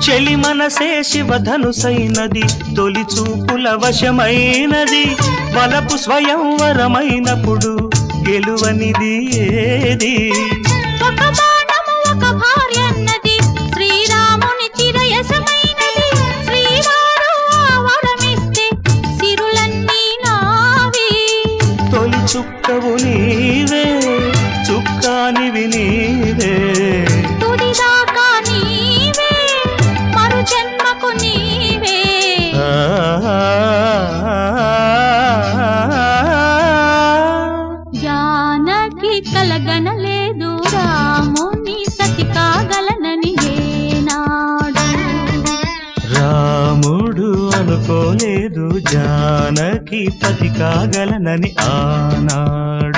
చెలి మనసే శివధనుసైనది తొలి చూపుల వశమైనది వలపు స్వయంవరమైనప్పుడు గెలువనిది ఏది ఒక బాణము ఒక భార్య అన్నది శ్రీరాముని చిరయసమైనది శ్రీవారు వరమిస్తే సిరులన్నీ నావి తొలి చుక్కవు నీవే చుక్కానివి నీవే తుదిదాకా నీవే మరు జన్మకు నీవే జానకి కలగనలేదు రాముని సతి కాగలనని ఏనాడు రాముడు అనుకోలేదు జానకి పతి కాగలనని ఆనాడు